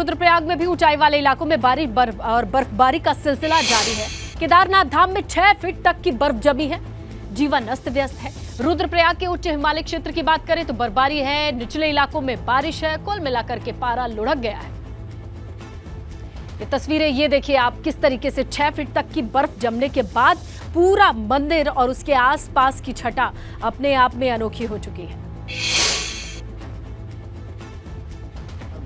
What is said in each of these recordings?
रुद्रप्रयाग में भी ऊंचाई वाले इलाकों में बारिश और बर्फबारी का सिलसिला जारी है। केदारनाथ धाम में 6 फीट तक की बर्फ जमी है। जीवन अस्त व्यस्त है। रुद्रप्रयाग के उच्च हिमालय क्षेत्र की बात करें तो बर्फबारी है, निचले इलाकों में बारिश है। कुल मिलाकर के पारा लुढ़क गया है। ये तस्वीरें ये देखिए आप, किस तरीके से 6 फीट तक की बर्फ जमने के बाद पूरा मंदिर और उसके आसपास की छटा अपने आप में अनोखी हो चुकी है।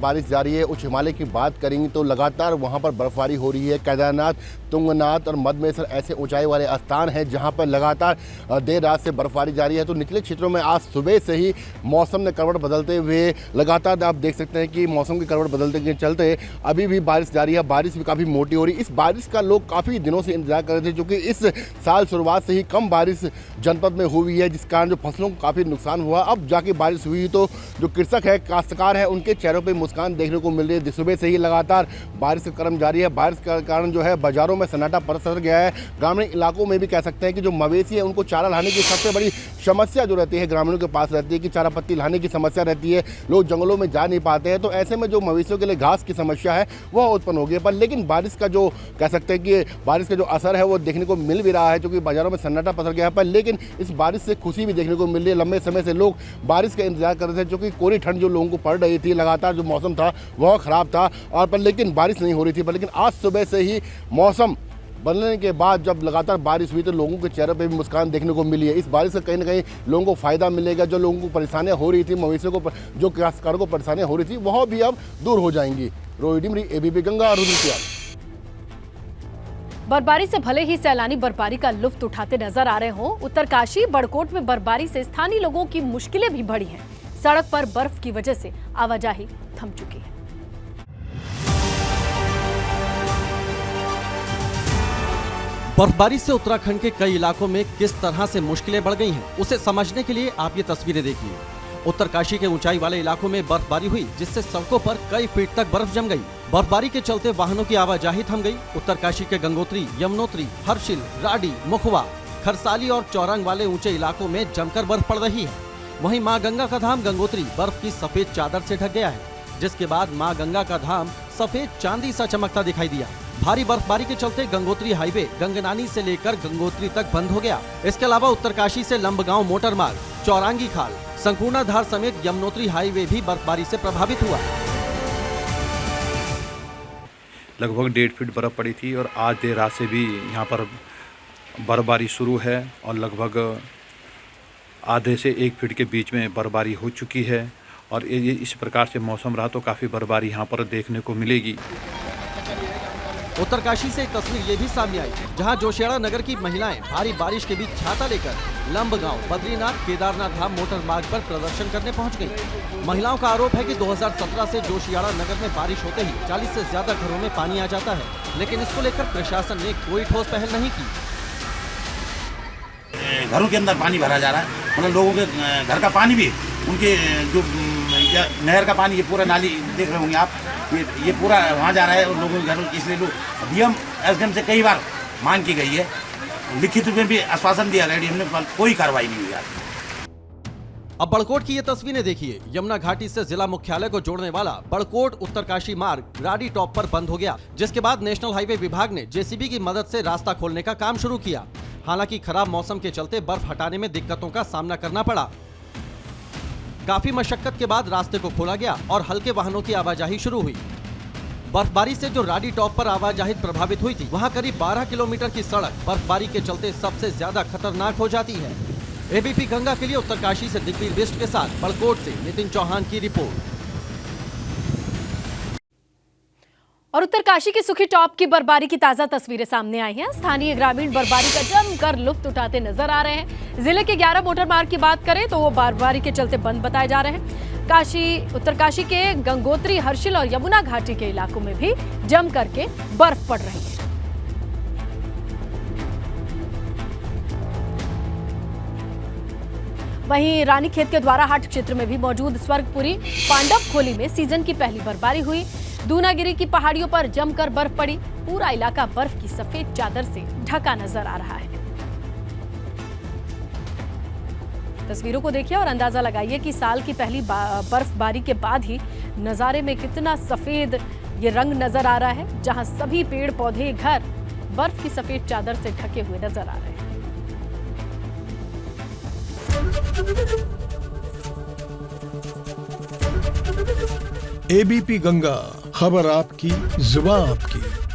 बारिश जारी है। उच्च हिमालय की बात करेंगे तो लगातार वहां पर बर्फबारी हो रही है। केदारनाथ, तुंगनाथ और मधमेश्वर ऐसे ऊंचाई वाले स्थान हैं जहां पर लगातार देर रात से बर्फबारी जारी है। तो निचले क्षेत्रों में आज सुबह से ही मौसम ने करवट बदलते हुए लगातार आप देख सकते हैं कि मौसम की करवट बदलते के चलते अभी भी बारिश जारी है। बारिश भी काफ़ी मोटी हो रही है। इस बारिश का लोग काफ़ी दिनों से इंतजार कर रहे थे, क्योंकि इस साल शुरुआत से ही कम बारिश जनपद में हुई है, जिस कारण जो फसलों को काफ़ी नुकसान हुआ। अब जाके बारिश हुई तो जो कृषक है, काश्तकार है, उनके चेहरों पर मुस्कान देखने को मिल रही है। सुबह से ही लगातार बारिश का क्रम जारी है। बारिश के कारण जो है बाजारों में सन्नाटा पसर गया है। ग्रामीण इलाकों में भी कह सकते हैं कि जो मवेशी है उनको चारा लाने की सबसे बड़ी समस्या जो रहती है ग्रामीणों के पास रहती है कि चारा पत्ती लाने की समस्या रहती है। लोग जंगलों में जा नहीं पाते हैं, तो ऐसे में जो मवेशियों के लिए घास की समस्या है वह उत्पन्न हो गई है। पर लेकिन बारिश का जो कह सकते हैं कि बारिश का जो असर है वो देखने को मिल भी रहा है, क्योंकि बाजारों में सन्नाटा पसर गया है। पर लेकिन इस बारिश से खुशी भी देखने को मिल रही है। लंबे समय से लोग बारिश का इंतजार कर रहे थे, क्योंकि कोरी ठंड जो लोगों को पड़ रही थी, लगातार जो मौसम था वह खराब था और पर लेकिन बारिश नहीं हो रही थी। पर लेकिन आज सुबह से ही मौसम बदलने के बाद जब लगातार बारिश हुई तो लोगों के चेहरे पे भी मुस्कान देखने को मिली है। इस बारिश से कहीं ना कहीं लोगों को फायदा मिलेगा। जो लोगों को परेशानियां हो रही थी, मवेशियों को, जो काश्तकारों को परेशानियां हो रही थी, वह भी अब दूर हो जाएंगी। रोहित डिमरी, एबीपी गंगा, रुद्रप्रयाग। बर्फबारी से भले ही सैलानी बर्फबारी का लुत्फ उठाते नजर आ रहे हों, उत्तरकाशी बड़कोट में बर्फबारी से स्थानीय लोगों की मुश्किलें भी बढ़ी हैं। सड़क पर बर्फ की वजह से आवाजाही थम चुकी है। बर्फबारी से उत्तराखंड के कई इलाकों में किस तरह से मुश्किलें बढ़ गई हैं, उसे समझने के लिए आप ये तस्वीरें देखिए। उत्तरकाशी के ऊंचाई वाले इलाकों में बर्फबारी हुई, जिससे सड़कों पर कई फीट तक बर्फ जम गई। बर्फबारी के चलते वाहनों की आवाजाही थम गई। उत्तरकाशी के गंगोत्री, यमुनोत्री, हर्षिल, राडी, मुखवा, खरसाली और चौरंग वाले ऊंचे इलाकों में जमकर बर्फ पड़ रही है। वहीं मां गंगा का धाम गंगोत्री बर्फ की सफेद चादर से ढक गया है, जिसके बाद मां गंगा का धाम सफेद चांदी सा चमकता दिखाई दिया। भारी बर्फबारी के चलते गंगोत्री हाईवे गंगनानी से लेकर गंगोत्री तक बंद हो गया। इसके अलावा उत्तरकाशी से लंबगांव मोटर मार्ग, चौरांगी खाल, संकुर्णाधार समेत यमुनोत्री हाईवे भी बर्फबारी से प्रभावित हुआ। लगभग 1.5 फीट बर्फ पड़ी थी और आज देर रात से भी यहाँ पर बर्फबारी शुरू है और लगभग आधे से 1 फीट के बीच में बर्फबारी हो चुकी है। और ये इस प्रकार से मौसम रहा तो काफ़ी बर्फबारी यहाँ पर देखने को मिलेगी। उत्तरकाशी से एक तस्वीर ये भी सामने आई, जहां जोशियाड़ा नगर की महिलाएं भारी बारिश के बीच छाता लेकर लंबगांव, बद्रीनाथ, केदारनाथ धाम मोटर मार्ग पर प्रदर्शन करने पहुंच गईं। महिलाओं का आरोप है कि 2017 से जोशियाड़ा नगर में बारिश होते ही 40 से ज्यादा घरों में पानी आ जाता है, लेकिन इसको लेकर प्रशासन ने कोई ठोस पहल नहीं की। घरों के अंदर पानी भरा जा रहा है, मतलब लोगों के घर का पानी भी, उनके जो नहर का पानी, ये पूरा नाली देख रहे होंगे आप, ये पूरा वहाँ जा रहा है और लोगों के घरों, इसलिए लोग डीएम एसडीएम से कई बार मांग की गई है, लिखित में भी आश्वासन दिया गया, डीएम ने कोई कार्रवाई नहीं हुई। अब बड़कोट की ये तस्वीरें देखिए। यमुना घाटी से जिला मुख्यालय को जोड़ने वाला बड़कोट उत्तरकाशी मार्ग राडी टॉप पर बंद हो गया, जिसके बाद नेशनल हाईवे विभाग ने जेसीबी की मदद से रास्ता खोलने का काम शुरू किया। हालांकि खराब मौसम के चलते बर्फ हटाने में दिक्कतों का सामना करना पड़ा। काफी मशक्कत के बाद रास्ते को खोला गया और हल्के वाहनों की आवाजाही शुरू हुई। बर्फबारी से जो राडी टॉप पर आवाजाही प्रभावित हुई थी, वहां करीब 12 किलोमीटर की सड़क बर्फबारी के चलते सबसे ज्यादा खतरनाक हो जाती है। एबीपी गंगा के लिए उत्तरकाशी से दिग्वीर बिष्ट के साथ बड़कोट से नितिन चौहान की रिपोर्ट। और उत्तरकाशी की सुखी टॉप की बर्फबारी की ताजा तस्वीरें सामने आई हैं। स्थानीय ग्रामीण बर्फबारी का जमकर लुत्फ उठाते नजर आ रहे हैं। जिले के 11 मोटर मार्ग की बात करें तो वो बर्फबारी के चलते बंद बताए जा रहे हैं। उत्तरकाशी के गंगोत्री, हर्षिल और यमुना घाटी के इलाकों में भी जम करके बर्फ पड़ रही है। वहीं रानीखेत के द्वाराहाट क्षेत्र में भी मौजूद स्वर्गपुरी पांडव खोली में सीजन की पहली बर्फबारी हुई। दूनागिरी की पहाड़ियों पर जमकर बर्फ पड़ी। पूरा इलाका बर्फ की सफेद चादर से ढका नजर आ रहा है। तस्वीरों को देखिए और अंदाजा लगाइए कि साल की पहली बर्फबारी के बाद ही नजारे में कितना सफेद ये रंग नजर आ रहा है जहां सभी पेड़ पौधे घर बर्फ की सफेद चादर से ढके हुए नजर आ रहे हैं। एबीपी गंगा, खबर आपकी, जुबान आपकी।